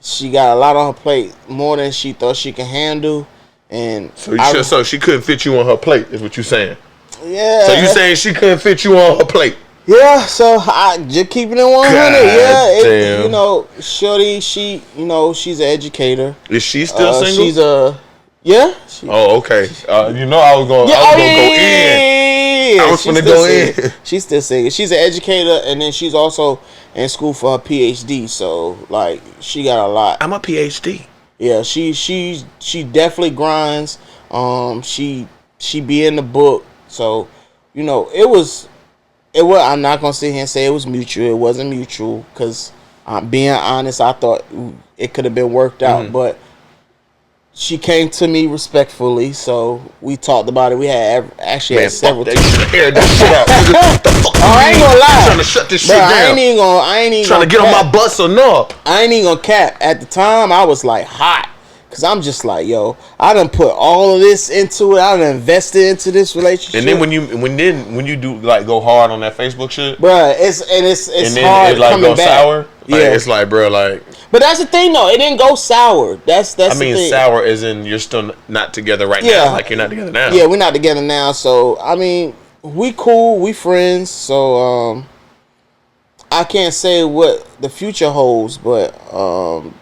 She got a lot on her plate, more than she thought she could handle. And so she couldn't fit you on her plate, is what you saying? Yeah. So you saying she couldn't fit you on her plate? Yeah. So I just keeping it 100. Damn. You know, Shorty, she's an educator. Is she still single? She's yeah. Okay. You know I was gonna go in. I was gonna go in. She's still single. She's an educator, and then she's also in school for her PhD. So like, she got a lot. I'm a PhD. Yeah, she definitely grinds. She be in the book. So, you know, it was. I'm not gonna sit here and say it was mutual. It wasn't mutual because, being honest, I thought it could have been worked out, but. She came to me respectfully, so we talked about it. We had several. That shit out. I ain't gonna lie. Trying to shut this shit down. I ain't even trying to get on my bus or no. I ain't even gonna cap. At the time, I was like hot, cause I'm just like, yo, I done put all of this into it. I done invested into this relationship. And then when you do like go hard on that Facebook shit, bruh, it's and hard it like coming go back. Sour. Like, yeah, it's like, bro, like. But that's the thing, though. It didn't go sour. That's I the mean, thing. sour as in you're still not together right now. Like you're not together now. Yeah, we're not together now. So I mean, we cool. We friends. So I can't say what the future holds, but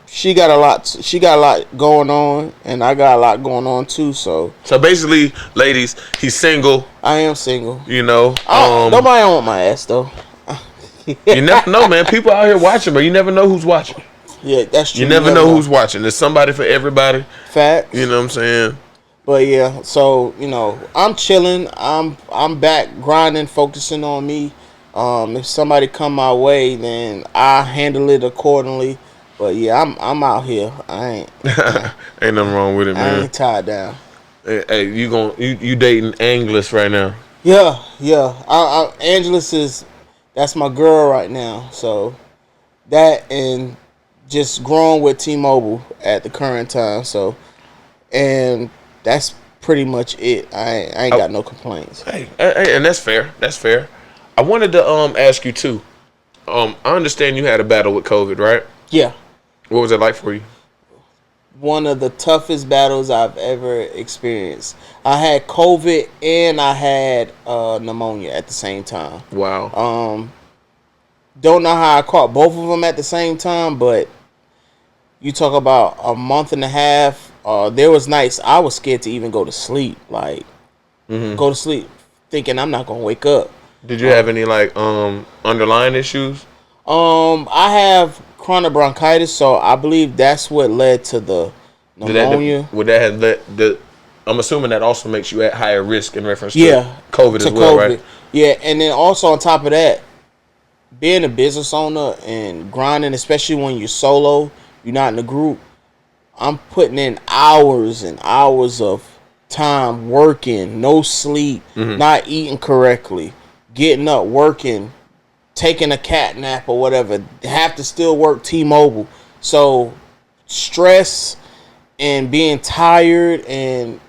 she got a lot. She got a lot going on, and I got a lot going on too. So basically, ladies, he's single. I am single. You know, nobody want my ass though. You never know, man. People out here watching, but you never know who's watching. Yeah, that's true. You never know who's watching. There's somebody for everybody. Facts. You know what I'm saying? But yeah, so you know, I'm chilling. I'm back grinding, focusing on me. If somebody come my way, then I handle it accordingly. But yeah, I'm out here. I ain't ain't nothing wrong with it, man. I ain't tied down. Hey, you dating Angelus right now? Yeah. Angelus that's my girl right now. So that and just growing with T-Mobile at the current time. So and that's pretty much it. I ain't got no complaints. Hey, and that's fair. That's fair. I wanted to ask you too. I understand you had a battle with COVID, right? Yeah. What was it like for you? One of the toughest battles I've ever experienced. I had COVID and I had pneumonia at the same time. Wow. Don't know how I caught both of them at the same time, but you talk about a month and a half there was nights I was scared to even go to sleep. Like, go to sleep thinking I'm not gonna wake up. Did you have any like underlying issues? I have chronic bronchitis, so I believe that's what led to the pneumonia. Would that have led I'm assuming that also makes you at higher risk in reference to COVID to as well, COVID. right? Yeah, and then also on top of that, being a business owner and grinding, especially when you're solo, you're not in a group. I'm putting in hours and hours of time working, no sleep, not eating correctly, getting up, working, taking a cat nap or whatever. Have to still work T-Mobile. So stress and being tired and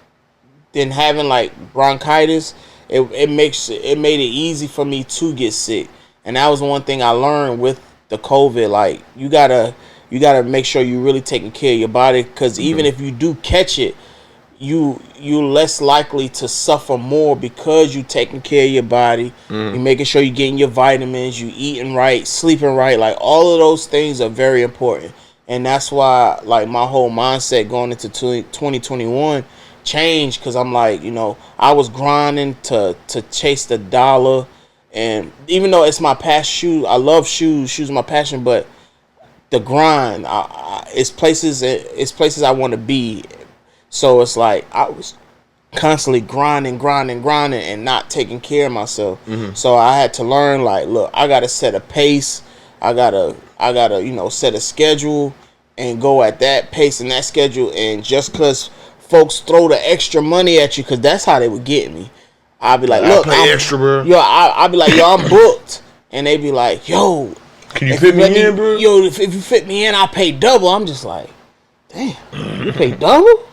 then having like bronchitis, it made it easy for me to get sick. And that was one thing I learned with the COVID. Like, you gotta make sure you really taking care of your body, because even if you do catch it, you less likely to suffer more because you taking care of your body. You making sure you getting your vitamins, you eating right, sleeping right. Like, all of those things are very important. And that's why, like, my whole mindset going into 2021 changed, because I'm like, I was grinding to chase the dollar. And even though it's my passion, I love shoes. Shoes are my passion, but the grind, it's places I want to be. So it's like I was constantly grinding, and not taking care of myself. So I had to learn, like, look, I gotta set a pace. I gotta set a schedule and go at that pace and that schedule. And just because folks throw the extra money at you, because that's how they would get me. I'll be like, look, I'm extra, bro. Yo, I'll be like, yo, I'm booked. And they be like, yo, can you fit me in, bro? Yo, if you fit me in, I'll pay double. I'm just like, damn, you pay double?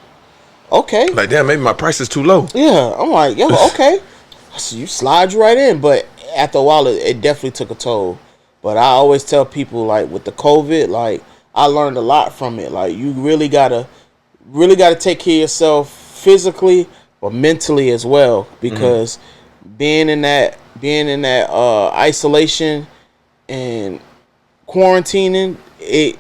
Okay. Like, damn, maybe my price is too low. Yeah, I'm like, yo, okay. So you slide you right in. But after a while, it definitely took a toll. But I always tell people, like, with the COVID, like, I learned a lot from it. Like, you really gotta take care of yourself physically, but mentally as well, because being in that isolation and quarantining,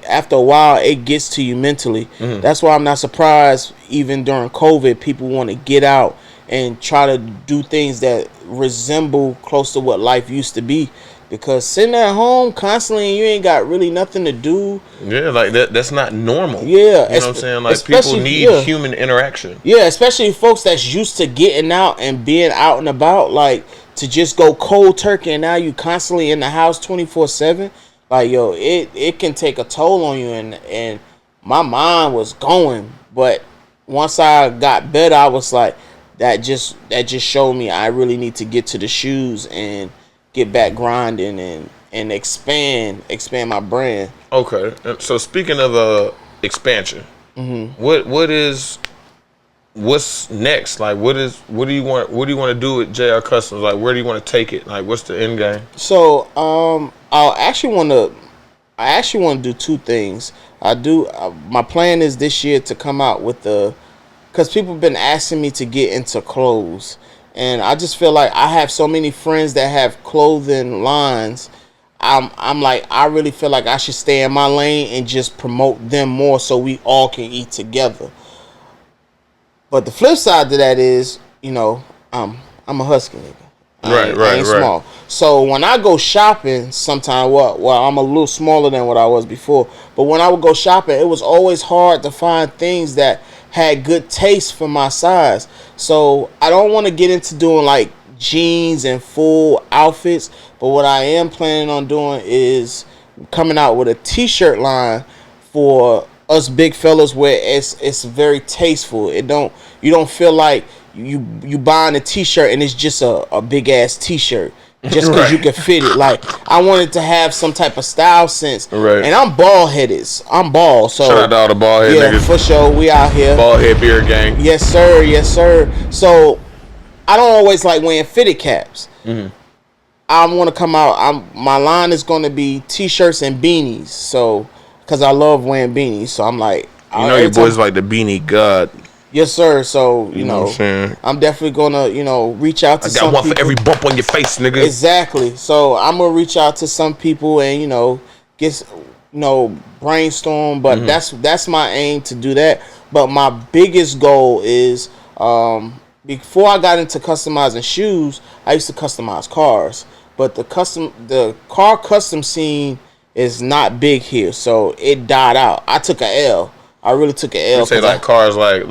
after a while it gets to you mentally. That's why I'm not surprised even during COVID people want to get out and try to do things that resemble close to what life used to be, because sitting at home constantly and you ain't got really nothing to do. Yeah, like that's not normal. Yeah, you know what I'm saying? Like, people need human interaction. Yeah, especially folks that's used to getting out and being out and about, like, to just go cold turkey and now you constantly in the house 24/7. Like, yo, it can take a toll on you, and my mind was going. But once I got better, I was like, that just showed me I really need to get to the shoes and get back grinding and expand my brand. Okay. So speaking of expansion, what's next? Like, what do you want to do with JRKustoms? Like, where do you want to take it? Like, what's the end game? So I actually want to do two things. My plan is this year to come out with because people have been asking me to get into clothes. And I just feel like I have so many friends that have clothing lines. I'm like, I really feel like I should stay in my lane and just promote them more so we all can eat together. But the flip side to that is, I'm a husky nigga. I ain't small. So when I go shopping, sometimes, I'm a little smaller than what I was before. But when I would go shopping, it was always hard to find things that had good taste for my size. So I don't want to get into doing like jeans and full outfits. But what I am planning on doing is coming out with a t-shirt line for us big fellas, where it's very tasteful. You don't feel like you buying a t-shirt and it's just a big ass t-shirt just because you can fit it. Like, I wanted to have some type of style sense. Right. And I'm bald headed. I'm bald. So shout out to all the bald head niggas. For sure. We out here. Bald head beard gang. Yes, sir. Yes, sir. So I don't always like wearing fitted caps. I want to come out. My line is going to be t-shirts and beanies. So, because I love wearing beanies. So I'm like, your boys like the beanie god. Yes, sir. So, you know what I'm saying? I'm definitely going to, reach out to some people. I got one for every bump on your face, nigga. Exactly. So, I'm going to reach out to some people and, brainstorm. But that's my aim to do that. But my biggest goal is before I got into customizing shoes, I used to customize cars. But the car custom scene is not big here, so it died out. I took a L. I really took an L. You say like cars, like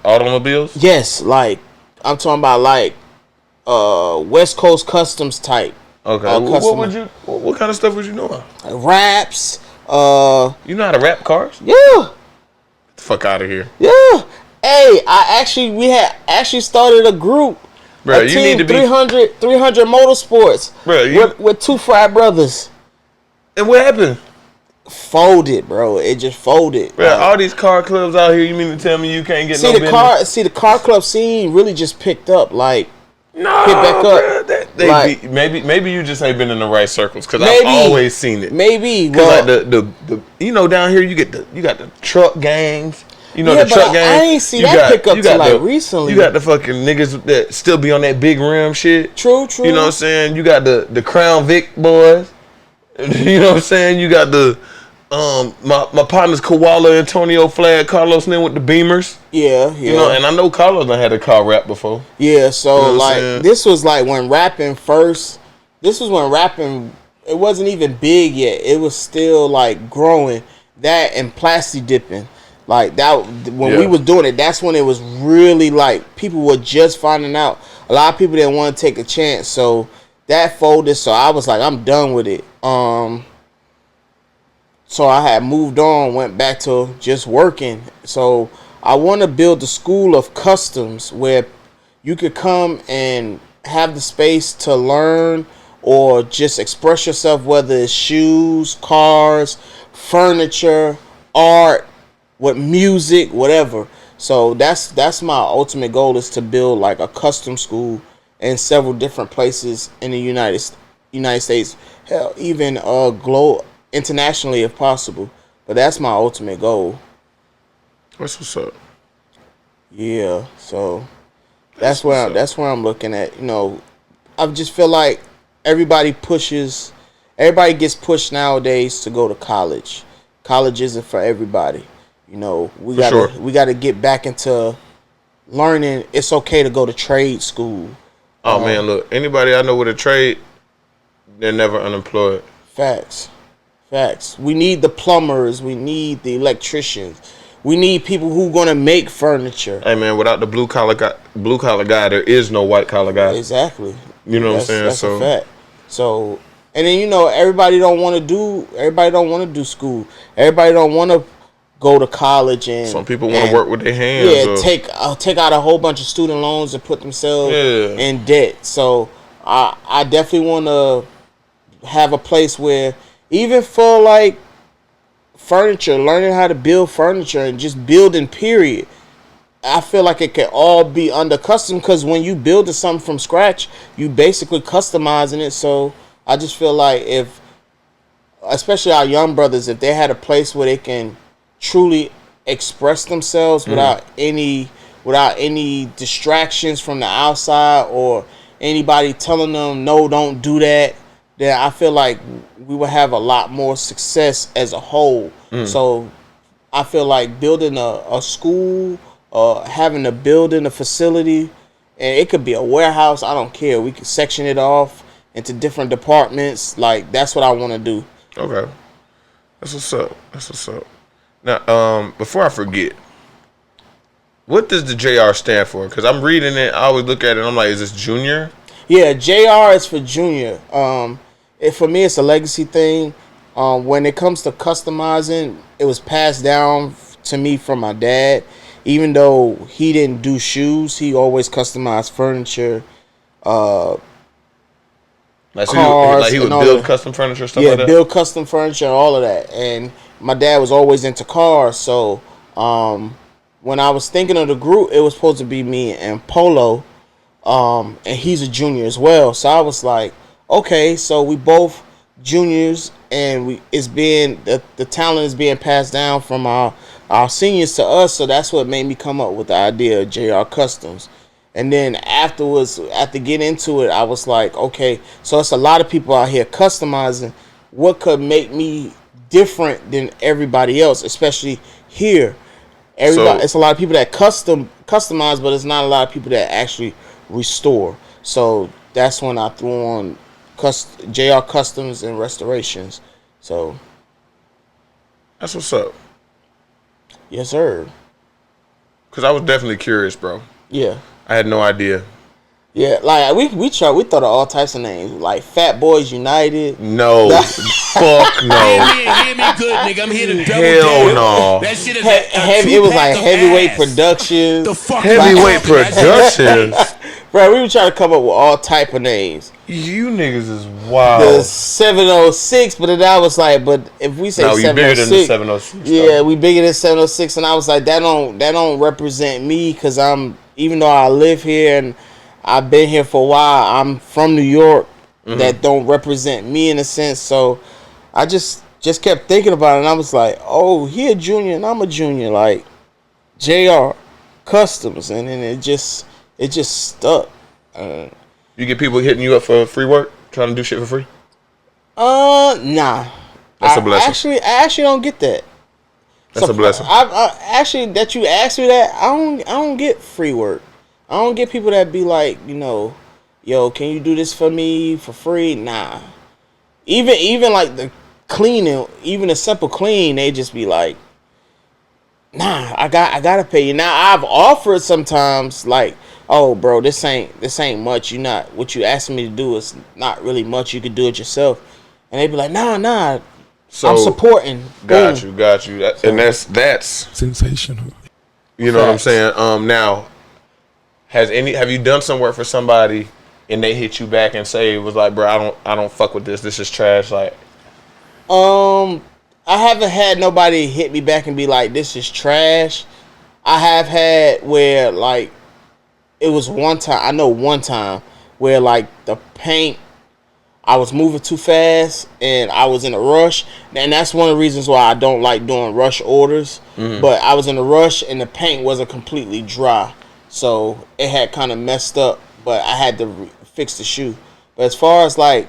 automobiles? Yes, like I'm talking about like West Coast Customs type. Okay. What kind of stuff was you doing? Raps. You know how to rap cars? Yeah. Get the fuck out of here. Yeah. Hey, we had started a group. Bro, you need to be 300 Motorsports. Bro, with two frat brothers. And what happened? Folded, bro. It just folded. Bro, all these car clubs out here, you mean to tell me you can't get the car club scene really just picked up, like hit back up. Bro, maybe you just ain't been in the right circles, because I've always seen it. Maybe, because like the down here you got the truck gangs. The truck gang. I ain't see that pick up till like recently. You got the fucking niggas that still be on that big rim shit. True. You know what I'm saying? You got the Crown Vic boys. You know what I'm saying? You got the my partners Koala, Antonio Flagg, Carlos Nim with the Beamers. Yeah. And I know Carlos done had a car rap before. Yeah, so this was like when rapping first. This was when rapping, it wasn't even big yet. It was still like growing. That and plasti dipping. Like that, when we was doing it, that's when it was really like people were just finding out. A lot of people didn't want to take a chance, so that folded. So I was like, I'm done with it. So I had moved on, went back to just working. So I want to build a school of customs where you could come and have the space to learn or just express yourself, whether it's shoes, cars, furniture, art, with music, whatever. So that's my ultimate goal, is to build like a custom school in several different places in the United States, hell, even internationally if possible. But that's my ultimate goal. That's what's up. Yeah, so that's where I'm looking at. I just feel like everybody gets pushed nowadays to go to college. College isn't for everybody. We gotta get back into learning. It's okay to go to trade school. Oh man, look, anybody I know with a trade, they're never unemployed. Facts. We need the plumbers. We need the electricians. We need people who gonna make furniture. Hey man, without the blue collar guy, there is no white collar guy. Exactly. You know what I'm saying? That's a fact. So, and then everybody don't want to do school. Everybody don't want to go to college, and some people want to work with their hands. Yeah, take out a whole bunch of student loans and put themselves in debt. So I definitely want to have a place where, even for like furniture, learning how to build furniture and just building period, I feel like it can all be under custom, because when you building something from scratch, you basically customizing it. So I just feel like especially our young brothers, if they had a place where they can truly express themselves without any distractions from the outside or anybody telling them no, don't do that, then I feel like we would have a lot more success as a whole. So I feel like building a school, having a building, a facility, and it could be a warehouse, I don't care, we could section it off into different departments. Like, that's what I want to do. Okay, that's what's up. Now, before I forget, what does the JR stand for? Because I'm reading it, I always look at it, and I'm like, is this junior? Yeah, JR is for junior. For me, it's a legacy thing. When it comes to customizing, it was passed down to me from my dad. Even though he didn't do shoes, he always customized furniture, cars. He would build custom furniture, stuff like that? Yeah, build custom furniture, all of that. And my dad was always into cars, so when I was thinking of the group, it was supposed to be me and Polo, and he's a junior as well. So I was like, okay, so we both juniors, and the talent is being passed down from our seniors to us. So that's what made me come up with the idea of JRKustoms. And then afterwards, after getting into it, I was like, okay, so it's a lot of people out here customizing. What could make me different than everybody else, especially here. Everybody, it's a lot of people that customize, but it's not a lot of people that actually restore. So that's when I threw on JRKustoms and restorations. So that's what's up. Yes, sir. Cause I was definitely curious, bro. Yeah. I had no idea. Yeah, like we thought of all types of names, like Fat Boys United. No, fuck no. Hear me good, nigga. I'm here to double Hell down. no. That shit is It was like Heavyweight Productions. The fuck Heavyweight Productions. Bro, we were trying to come up with all type of names. You niggas is wild. The 706, but then I was like, but if we say no, you 706, bigger than the 706. yeah, though. we bigger than 706, and I was like, that don't represent me, because even though I live here and I've been here for a while, I'm from New York. That don't represent me in a sense. So I just kept thinking about it, and I was like, oh, he a junior and I'm a junior, like JRKustoms, and then it just stuck. You get people hitting you up for free work, trying to do shit for free? Nah. That's a blessing. I actually don't get that. That's a blessing. I actually, that you asked me that, I don't get free work. I don't get people that be like, yo, can you do this for me for free? Nah. Even like the cleaning, even a simple clean, they just be like, nah, I gotta pay you. Now I've offered sometimes, like, oh bro, this ain't much. What you asking me to do is not really much. You could do it yourself. And they be like, nah. So I'm supporting. Got you. And that's sensational. You know what I'm saying? Now, have you done some work for somebody and they hit you back and say it was like, bro, I don't fuck with this. This is trash. Like, I haven't had nobody hit me back and be like, this is trash. I have had where, like, it was one time where, like, the paint, I was moving too fast and I was in a rush. And that's one of the reasons why I don't like doing rush orders. But I was in a rush and the paint wasn't completely dry. So it had kind of messed up, but I had to fix the shoe. But as far as, like,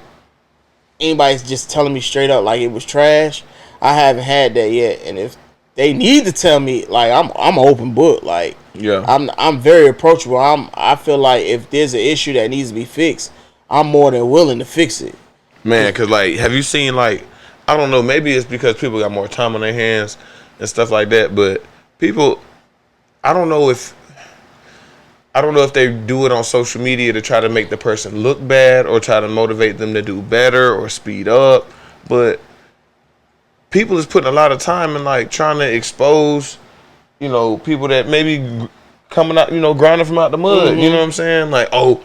anybody's just telling me straight up like it was trash, I haven't had that yet. And if they need to tell me, like, I'm an open book. Like, yeah, I'm very approachable. I feel like if there's an issue that needs to be fixed, I'm more than willing to fix it. Man, because, like, have you seen, like, I don't know, maybe it's because people got more time on their hands and stuff like that, but people, I don't know if they do it on social media to try to make the person look bad or try to motivate them to do better or speed up, but people is putting a lot of time in, like, trying to expose, people that maybe coming out, grinding from out the mud. You know what I'm saying? Like, oh,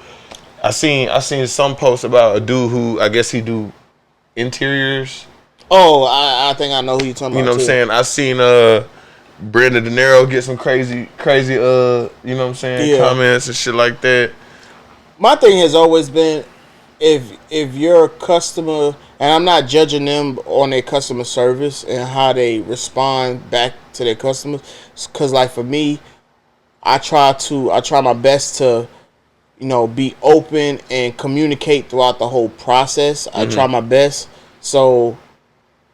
I seen some posts about a dude who, I guess he do interiors. Oh, I think I know who you're talking about. You know what I'm saying? I seen Brenda De Niro get some crazy you know what I'm saying, comments and shit like that. My thing has always been, if you're a customer, and I'm not judging them on their customer service and how they respond back to their customers, because, like, for me, I try my best to, be open and communicate throughout the whole process. I try my best. So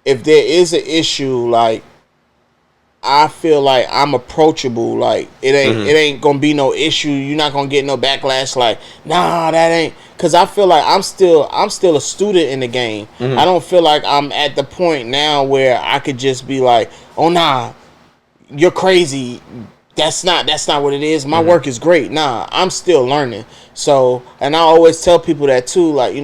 if there is an issue, like, I feel like I'm approachable. Like, it ain't gonna be no issue. You're not gonna get no backlash. Like, nah, that ain't. Cause I feel like I'm still a student in the game. I don't feel like I'm at the point now where I could just be like, oh nah, you're crazy. That's not what it is. My work is great. Nah, I'm still learning. So, and I always tell people that too. Like,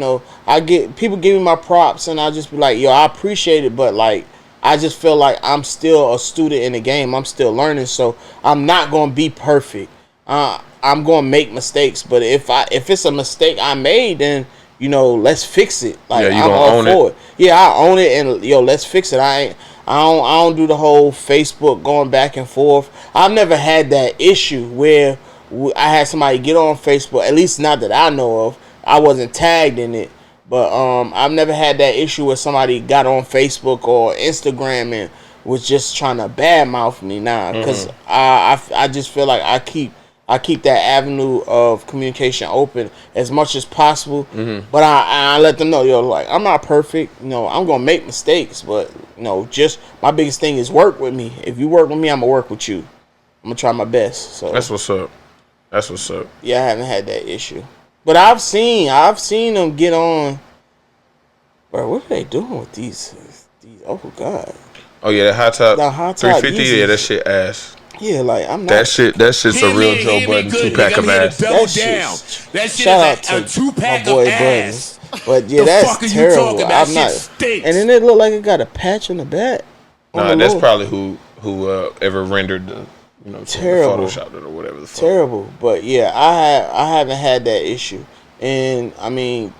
I get people give me my props, and I just be like, yo, I appreciate it, but, like, I just feel like I'm still a student in the game. I'm still learning, so I'm not gonna be perfect. I'm gonna make mistakes, but if it's a mistake I made, then let's fix it. Like, I'm all for it. Yeah, I own it, and let's fix it. I don't do the whole Facebook going back and forth. I've never had that issue where I had somebody get on Facebook, at least not that I know of. I wasn't tagged in it. But I've never had that issue where somebody got on Facebook or Instagram and was just trying to badmouth me. Nah, because I just feel like I keep I keep that avenue of communication open as much as possible. But I let them know, yo, like, I'm not perfect. You know, I'm gonna make mistakes, but you know, just my biggest thing is work with me. If you work with me, I'm gonna work with you. I'm gonna try my best. So That's what's up. That's what's up. yeah, I haven't had that issue, but I've seen them get on. Bro, what are they doing with these? Oh god. Oh yeah, that hot top. The hot top 350. Yeezys. Yeah, that shit ass. Yeah, like I'm not. That shit's a real Joe Budden 2-pack of ass. Double That down. shit's- That shit Shout out is to a 2-pack my boy of ass. Buttons. But yeah, The that's fuck are you terrible. talking about? I'm Shit not. stinks. And then it looked like it got a patch on the back. Nah, that's probably who ever rendered the Terrible. Photoshopped it or whatever the fuck. Terrible. But yeah, I haven't had that issue, and I mean,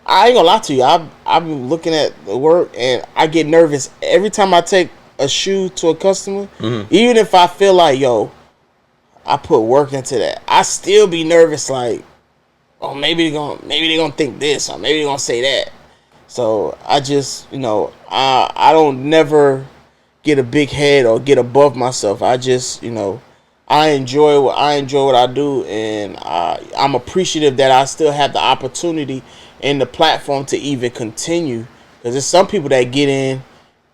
I ain't gonna lie to you. I've been looking at the work, and I get nervous every time I take a shoe to a customer. Even if I feel like, yo, I put work into that, I still be nervous. Like, oh, maybe they gonna think this, or maybe they gonna say that. So I just, I don't never get a big head or get above myself. I just, I enjoy what I do, and I'm appreciative that I still have the opportunity and the platform to even continue. Because there's some people that get in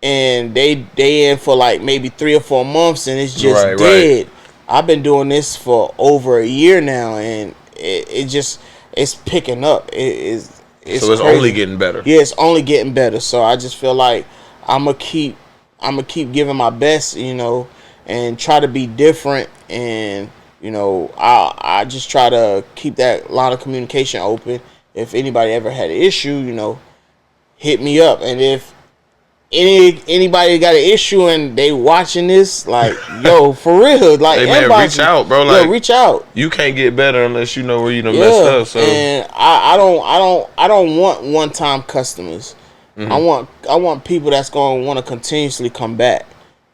and they in for like maybe 3 or 4 months and it's just dead. Right. I've been doing this for over a year now, and it's picking up. It's so it's crazy. only getting better. Yeah, it's only getting better. So I just feel like I'm gonna keep giving my best, and try to be different. And I just try to keep that line of communication open. If anybody ever had an issue, hit me up. And if anybody got an issue and they watching this, like, yo, for real, like, hey man, reach out, bro. Like, reach out. You can't get better unless you know where you done messed up. So, and I don't want one-time customers. I want people that's gonna want to continuously come back,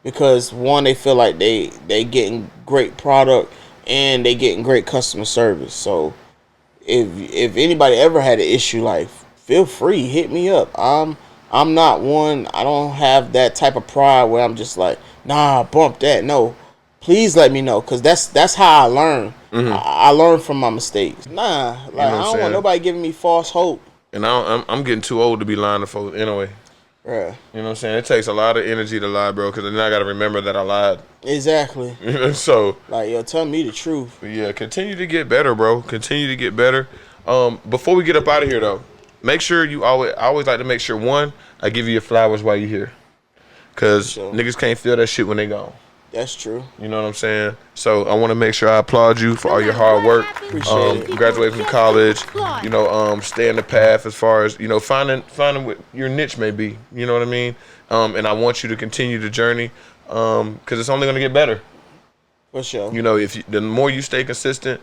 because one, they feel like they getting great product and they getting great customer service. So if anybody ever had an issue, like, feel free, hit me up. I'm not one. I don't have that type of pride where I'm just like, nah, bump that. No, please let me know, because that's how I learn. I learn from my mistakes. Nah, like, I don't want nobody giving me false hope. And I'm getting too old to be lying to folks anyway. Yeah. You know what I'm saying? It takes a lot of energy to lie, bro, because then I got to remember that I lied. Exactly. So, like, yo, tell me the truth. Yeah, continue to get better, bro. Continue to get better. Before we get up out of here, though, make sure I always like to make sure, one, I give you your flowers while you're here, because niggas can't feel that shit when they gone. That's true. You know what I'm saying? So I want to make sure I applaud you for all your hard work. Graduating from college, stay in the path as far as, finding what your niche may be. You know what I mean? And I want you to continue the journey, because it's only going to get better. For sure. The more you stay consistent,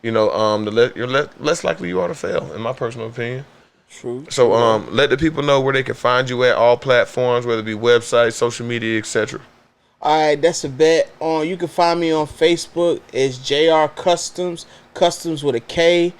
the less likely you are to fail, in my personal opinion. True. So let the people know where they can find you at all platforms, whether it be websites, social media, etc. All right, that's a bet. You can find me on Facebook. It's JRKustoms, customs with a K,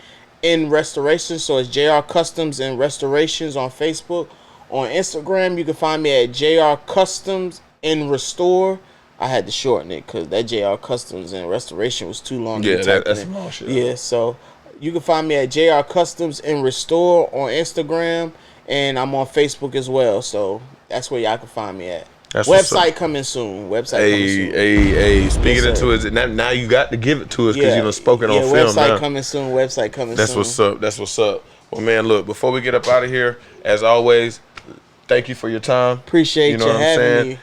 in restoration. So it's JRKustoms and restorations on Facebook. On Instagram, you can find me at JRKustoms and restore. I had to shorten it because that JRKustoms and restoration was too long. Yeah, that's some long shit. Yeah, so you can find me at JRKustoms and restore on Instagram, and I'm on Facebook as well. So that's where y'all can find me at. Website coming soon. Hey, speaking into it, now you got to give it to us, because you've spoken on film. Website coming soon. That's what's up. That's what's up. Well, man, look, before we get up out of here, as always, thank you for your time. Appreciate you having me.